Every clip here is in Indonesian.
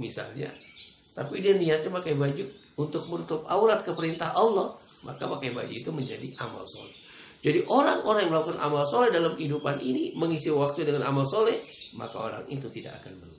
misalnya, tapi dia niatnya pakai baju untuk menutup aurat ke perintah Allah, maka pakai baju itu menjadi amal soleh. Jadi orang-orang yang melakukan amal soleh dalam kehidupan ini, mengisi waktu dengan amal soleh, maka orang itu tidak akan merugi.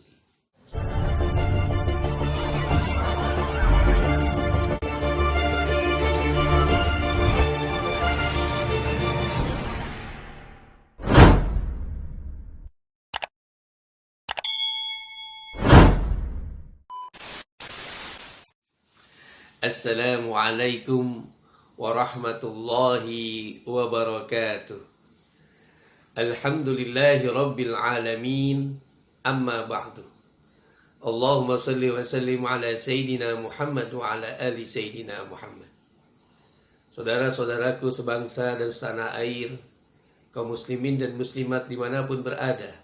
Assalamualaikum warahmatullahi wabarakatuh. Alhamdulillahi rabbil alamin. Amma ba'du. Allahumma salli wa sallim ala Sayyidina Muhammad wa ala ali Sayyidina Muhammad. Saudara-saudaraku sebangsa dan setanah air, kaum muslimin dan muslimat dimanapun berada,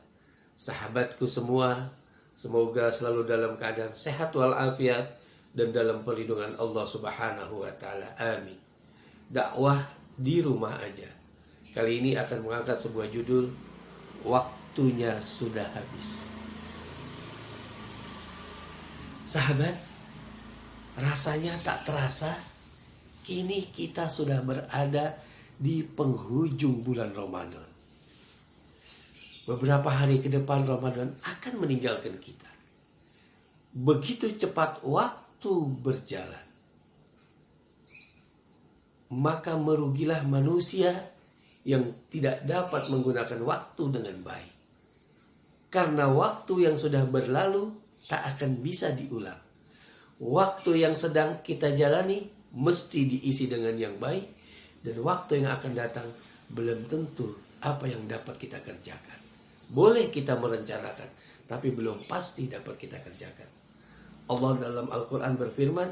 sahabatku semua, semoga selalu dalam keadaan sehat walafiat dan dalam perlindungan Allah Subhanahu wa taala. Amin. Dakwah di rumah aja. Kali ini akan mengangkat sebuah judul, waktunya sudah habis. Sahabat, rasanya tak terasa kini kita sudah berada di penghujung bulan Ramadan. Beberapa hari ke depan Ramadan akan meninggalkan kita. Begitu cepat waktu berjalan, maka merugilah manusia yang tidak dapat menggunakan waktu dengan baik. Karena waktu yang sudah berlalu tak akan bisa diulang. Waktu yang sedang kita jalani mesti diisi dengan yang baik, dan waktu yang akan datang belum tentu apa yang dapat kita kerjakan. Boleh kita merencanakan, tapi belum pasti dapat kita kerjakan. Allah dalam Al-Quran berfirman,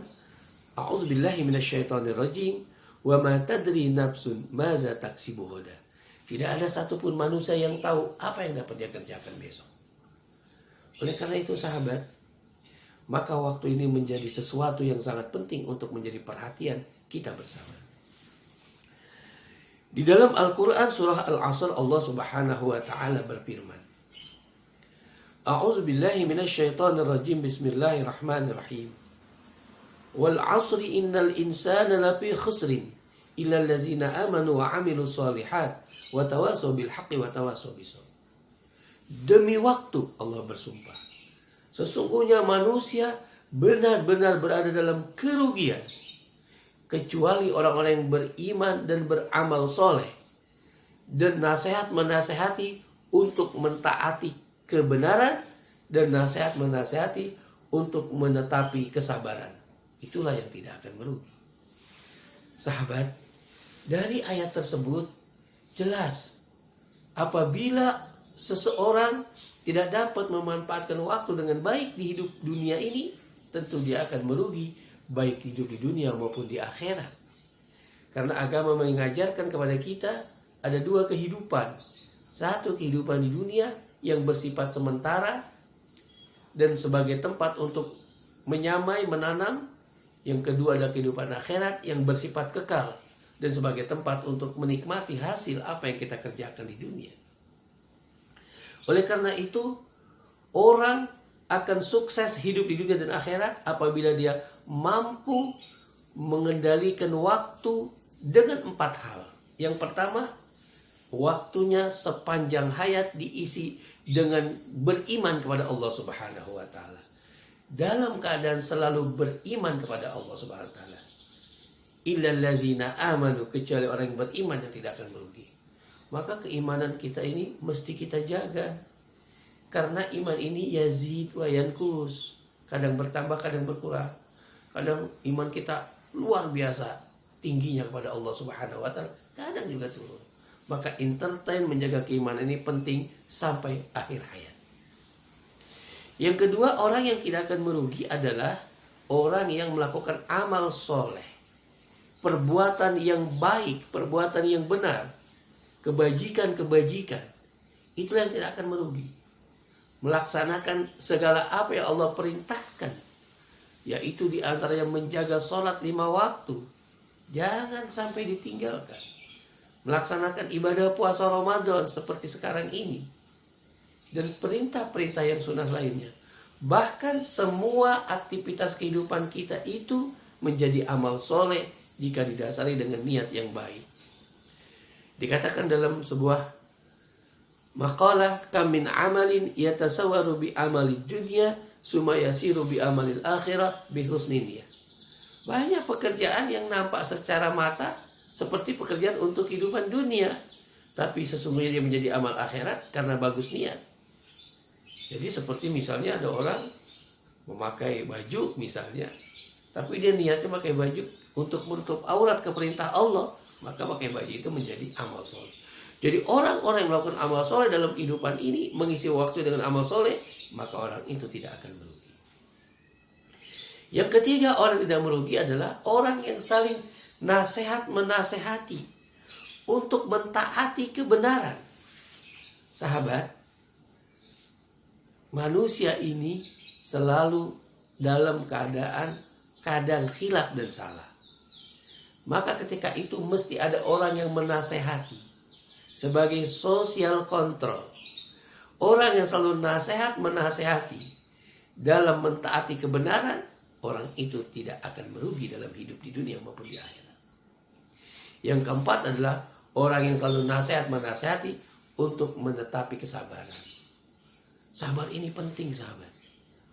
A'udzubillahi minasyaitonirrajim, wa ma tadri nafsun maza taksibu ghadan. Tidak ada satupun manusia yang tahu apa yang dapat dia kerjakan besok. Oleh karena itu sahabat, maka waktu ini menjadi sesuatu yang sangat penting untuk menjadi perhatian kita bersama. Di dalam Al-Quran surah Al-Asr, Allah Subhanahu wa ta'ala berfirman, A'udzu billahi minasyaitonir rajim. Bismillahirrahmanirrahim. Wal 'asri innal insana lafi khusrin illa allazina amanu wa 'amilus shalihat wa tawasaw bil haqqi wa tawasaw bis sabr. Demi waktu, Allah bersumpah, sesungguhnya manusia benar-benar berada dalam kerugian kecuali orang-orang yang beriman dan beramal soleh dan nasihat menasehati untuk mentaati kebenaran dan nasihat menasihati untuk menetapi kesabaran. Itulah yang tidak akan merugi. Sahabat, dari ayat tersebut jelas apabila seseorang tidak dapat memanfaatkan waktu dengan baik di hidup dunia ini, tentu dia akan merugi baik hidup di dunia maupun di akhirat. Karena agama mengajarkan kepada kita ada dua kehidupan. Satu kehidupan di dunia yang bersifat sementara dan sebagai tempat untuk menyamai, menanam. Yang kedua adalah kehidupan akhirat yang bersifat kekal dan sebagai tempat untuk menikmati hasil apa yang kita kerjakan di dunia. Oleh karena itu, orang akan sukses hidup di dunia dan akhirat apabila dia mampu mengendalikan waktu dengan 4 hal. Yang pertama, waktunya sepanjang hayat diisi dengan beriman kepada Allah Subhanahu wa taala. Dalam keadaan selalu beriman kepada Allah Subhanahu wa taala. Illal ladzina amanu, kecuali orang yang beriman yang tidak akan merugi. Maka keimanan kita ini mesti kita jaga. Karena iman ini yazid wa yankus. Kadang bertambah, kadang berkurang. Kadang iman kita luar biasa tingginya kepada Allah Subhanahu wa taala, kadang juga turun. Maka entertain menjaga keimanan ini penting sampai akhir hayat. Yang kedua, orang yang tidak akan merugi adalah orang yang melakukan amal soleh, perbuatan yang baik, perbuatan yang benar, kebajikan-kebajikan. Itulah yang tidak akan merugi. Melaksanakan segala apa yang Allah perintahkan, yaitu diantaranya menjaga sholat 5 waktu, jangan sampai ditinggalkan. Melaksanakan ibadah puasa Ramadan seperti sekarang ini, dan perintah-perintah yang sunnah lainnya. Bahkan semua aktivitas kehidupan kita itu menjadi amal soleh jika didasari dengan niat yang baik. Dikatakan dalam sebuah maqalah, kam min amalin yatasawwaru bi amali dunya summa yasiru bi amalil akhirah bi husni niyah. Banyak pekerjaan yang nampak secara mata seperti pekerjaan untuk kehidupan dunia, tapi sesungguhnya dia menjadi amal akhirat karena bagus niat. Jadi seperti misalnya ada orang memakai baju misalnya, tapi dia niatnya pakai baju untuk menutup aurat ke perintah Allah, maka pakai baju itu menjadi amal soleh. Jadi orang-orang yang melakukan amal soleh dalam kehidupan ini, mengisi waktu dengan amal soleh, maka orang itu tidak akan merugi. Yang ketiga, orang yang tidak merugi adalah orang yang saling nasihat menasehati untuk mentaati kebenaran. Sahabat, manusia ini selalu dalam keadaan kadang khilaf dan salah. Maka ketika itu mesti ada orang yang menasehati sebagai social control. Orang yang selalu nasihat menasehati dalam mentaati kebenaran, orang itu tidak akan merugi dalam hidup di dunia maupun di akhirat. Yang keempat adalah orang yang selalu nasihat menasehati untuk menetapi kesabaran. Sabar ini penting, sahabat.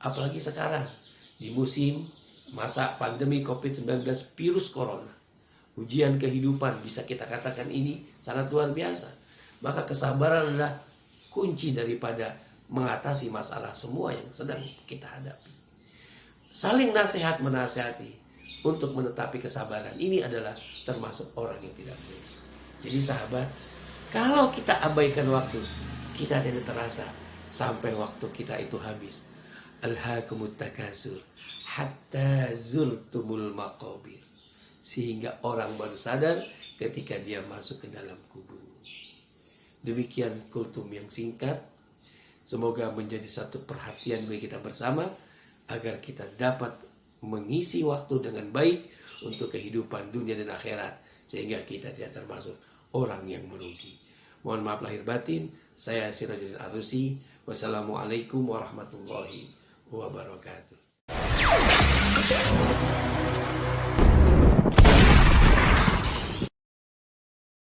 Apalagi sekarang di musim masa pandemi COVID-19, virus corona. Ujian kehidupan bisa kita katakan ini sangat luar biasa. Maka kesabaran adalah kunci daripada mengatasi masalah semua yang sedang kita hadapi. Saling nasihat menasihati untuk menetapi kesabaran ini adalah termasuk orang yang tidak baik. Jadi sahabat, kalau kita abaikan waktu, kita tidak terasa sampai waktu kita itu habis. Alhaakumut takasur hatta zurtumul maqabir. Sehingga orang baru sadar ketika dia masuk ke dalam kubur. Demikian kultum yang singkat. Semoga menjadi satu perhatian bagi kita bersama agar kita dapat mengisi waktu dengan baik untuk kehidupan dunia dan akhirat, sehingga kita tidak termasuk orang yang merugi. Mohon maaf lahir batin. Saya Sirajuddin Arusi. Wassalamualaikum warahmatullahi wabarakatuh.